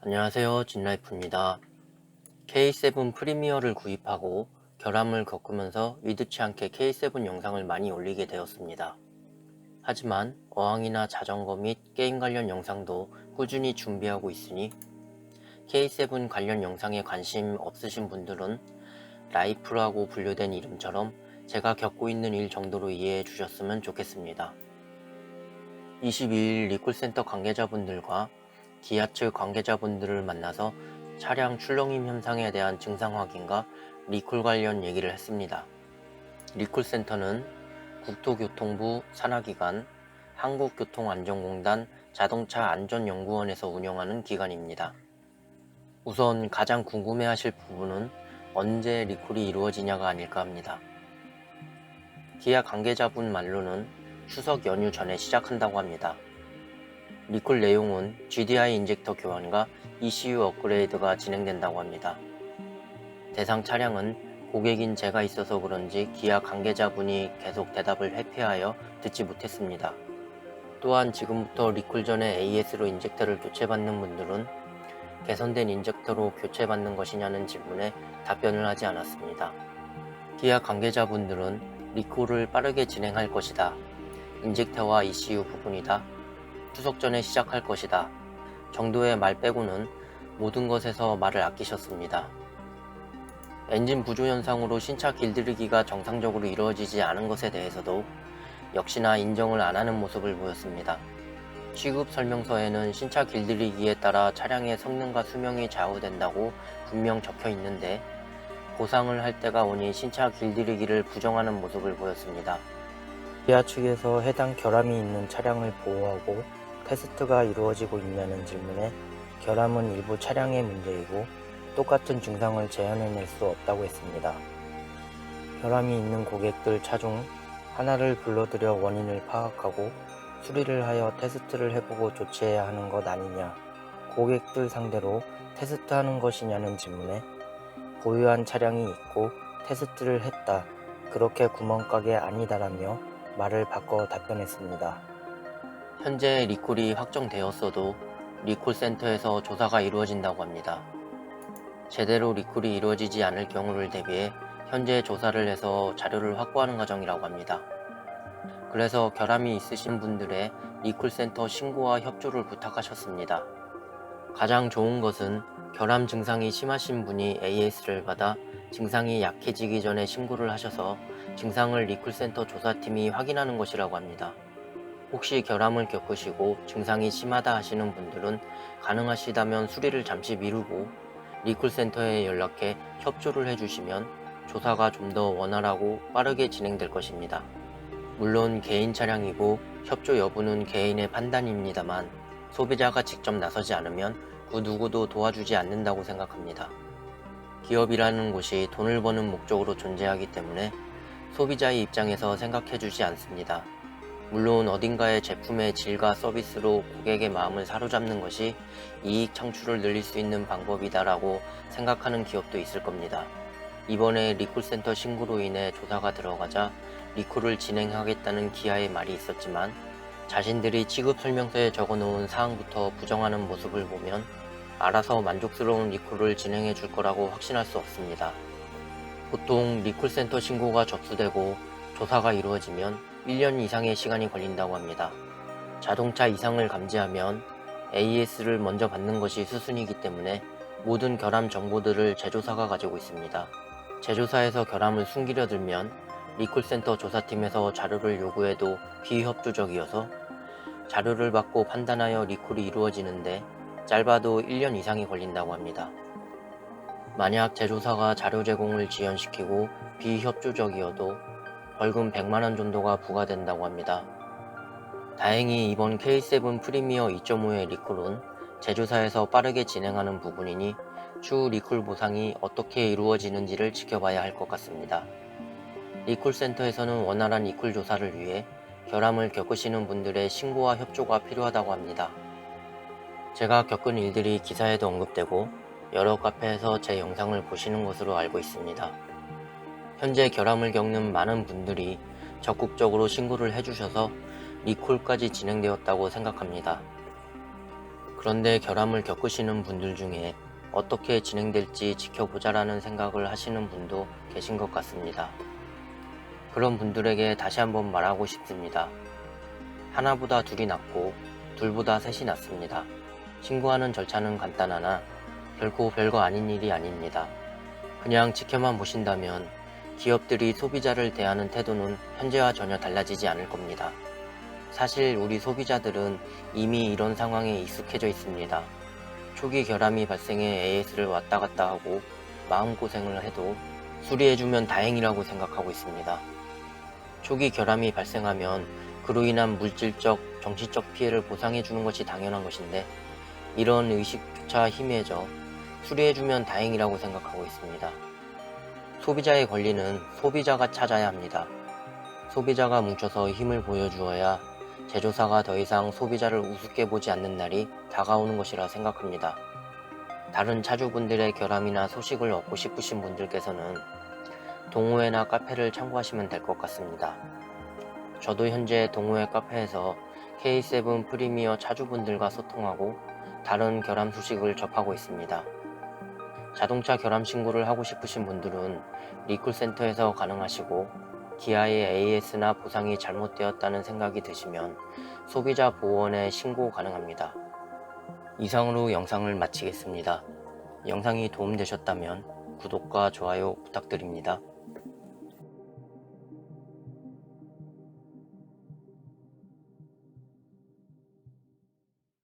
안녕하세요, 진라이프입니다. K7 프리미어를 구입하고 결함을 겪으면서 의도치 않게 K7 영상을 많이 올리게 되었습니다. 하지만 어항이나 자전거 및 게임 관련 영상도 꾸준히 준비하고 있으니 K7 관련 영상에 관심 없으신 분들은 라이프라고 분류된 이름처럼 제가 겪고 있는 일 정도로 이해해 주셨으면 좋겠습니다. 22일 리콜센터 관계자분들과 기아 측 관계자분들을 만나서 차량 출렁임 현상에 대한 증상 확인과 리콜 관련 얘기를 했습니다. 리콜센터는 국토교통부 산하기관, 한국교통안전공단 자동차 안전연구원에서 운영하는 기관입니다. 우선 가장 궁금해하실 부분은 언제 리콜이 이루어지냐가 아닐까 합니다. 기아 관계자분 말로는 추석 연휴 전에 시작한다고 합니다. 리콜 내용은 GDI 인젝터 교환과 ECU 업그레이드가 진행된다고 합니다. 대상 차량은 고객인 제가 있어서 그런지 기아 관계자분이 계속 대답을 회피하여 듣지 못했습니다. 또한 지금부터 리콜 전에 AS로 인젝터를 교체받는 분들은 개선된 인젝터로 교체받는 것이냐는 질문에 답변을 하지 않았습니다. 기아 관계자분들은 리콜을 빠르게 진행할 것이다. 인젝터와 ECU 부분이다. 추석 전에 시작할 것이다. 정도의 말 빼고는 모든 것에서 말을 아끼셨습니다. 엔진 부조 현상으로 신차 길들이기가 정상적으로 이루어지지 않은 것에 대해서도 역시나 인정을 안 하는 모습을 보였습니다. 취급 설명서에는 신차 길들이기에 따라 차량의 성능과 수명이 좌우된다고 분명 적혀 있는데 보상을 할 때가 오니 신차 길들이기를 부정하는 모습을 보였습니다. 기아 측에서 해당 결함이 있는 차량을 보호하고 테스트가 이루어지고 있냐는 질문에 결함은 일부 차량의 문제이고 똑같은 증상을 재현해낼 수 없다고 했습니다. 결함이 있는 고객들 차 중 하나를 불러들여 원인을 파악하고 수리를 하여 테스트를 해보고 조치해야 하는 것 아니냐, 고객들 상대로 테스트하는 것이냐는 질문에 보유한 차량이 있고 테스트를 했다, 그렇게 구멍가게 아니다라며 말을 바꿔 답변했습니다. 현재 리콜이 확정되었어도 리콜센터에서 조사가 이루어진다고 합니다. 제대로 리콜이 이루어지지 않을 경우를 대비해 현재 조사를 해서 자료를 확보하는 과정이라고 합니다. 그래서 결함이 있으신 분들의 리콜센터 신고와 협조를 부탁하셨습니다. 가장 좋은 것은 결함 증상이 심하신 분이 AS를 받아 증상이 약해지기 전에 신고를 하셔서 증상을 리콜센터 조사팀이 확인하는 것이라고 합니다. 혹시 결함을 겪으시고 증상이 심하다 하시는 분들은 가능하시다면 수리를 잠시 미루고 리콜센터에 연락해 협조를 해주시면 조사가 좀 더 원활하고 빠르게 진행될 것입니다. 물론 개인 차량이고 협조 여부는 개인의 판단입니다만 소비자가 직접 나서지 않으면 그 누구도 도와주지 않는다고 생각합니다. 기업이라는 곳이 돈을 버는 목적으로 존재하기 때문에 소비자의 입장에서 생각해주지 않습니다. 물론 어딘가의 제품의 질과 서비스로 고객의 마음을 사로잡는 것이 이익 창출을 늘릴 수 있는 방법이다라고 생각하는 기업도 있을 겁니다. 이번에 리콜센터 신고로 인해 조사가 들어가자 리콜을 진행하겠다는 기아의 말이 있었지만 자신들이 취급 설명서에 적어놓은 사항부터 부정하는 모습을 보면 알아서 만족스러운 리콜을 진행해 줄 거라고 확신할 수 없습니다. 보통 리콜센터 신고가 접수되고 조사가 이루어지면 1년 이상의 시간이 걸린다고 합니다. 자동차 이상을 감지하면 AS를 먼저 받는 것이 수순이기 때문에 모든 결함 정보들을 제조사가 가지고 있습니다. 제조사에서 결함을 숨기려 들면 리콜센터 조사팀에서 자료를 요구해도 비협조적이어서 자료를 받고 판단하여 리콜이 이루어지는데 짧아도 1년 이상이 걸린다고 합니다. 만약 제조사가 자료 제공을 지연시키고 비협조적이어도 벌금 100만원 정도가 부과된다고 합니다. 다행히 이번 K7 프리미어 2.5의 리콜은 제조사에서 빠르게 진행하는 부분이니 추후 리콜 보상이 어떻게 이루어지는지를 지켜봐야 할 것 같습니다. 리콜센터에서는 원활한 리콜 조사를 위해 결함을 겪으시는 분들의 신고와 협조가 필요하다고 합니다. 제가 겪은 일들이 기사에도 언급되고 여러 카페에서 제 영상을 보시는 것으로 알고 있습니다. 현재 결함을 겪는 많은 분들이 적극적으로 신고를 해주셔서 리콜까지 진행되었다고 생각합니다. 그런데 결함을 겪으시는 분들 중에 어떻게 진행될지 지켜보자라는 생각을 하시는 분도 계신 것 같습니다. 그런 분들에게 다시 한번 말하고 싶습니다. 하나보다 둘이 낫고 둘보다 셋이 낫습니다. 신고하는 절차는 간단하나 결코 별거 아닌 일이 아닙니다. 그냥 지켜만 보신다면 기업들이 소비자를 대하는 태도는 현재와 전혀 달라지지 않을 겁니다. 사실 우리 소비자들은 이미 이런 상황에 익숙해져 있습니다. 초기 결함이 발생해 AS를 왔다 갔다 하고 마음고생을 해도 수리해주면 다행이라고 생각하고 있습니다. 초기 결함이 발생하면 그로 인한 물질적, 정신적 피해를 보상해주는 것이 당연한 것인데 이런 의식조차 희미해져 수리해주면 다행이라고 생각하고 있습니다. 소비자의 권리는 소비자가 찾아야 합니다. 소비자가 뭉쳐서 힘을 보여주어야 제조사가 더 이상 소비자를 우습게 보지 않는 날이 다가오는 것이라 생각합니다. 다른 차주분들의 결함이나 소식을 얻고 싶으신 분들께서는 동호회나 카페를 참고하시면 될 것 같습니다. 저도 현재 동호회 카페에서 K7 프리미어 차주분들과 소통하고 다른 결함 소식을 접하고 있습니다. 자동차 결함 신고를 하고 싶으신 분들은 리콜센터에서 가능하시고 기아의 AS나 보상이 잘못되었다는 생각이 드시면 소비자 보호원에 신고 가능합니다. 이상으로 영상을 마치겠습니다. 영상이 도움되셨다면 구독과 좋아요 부탁드립니다.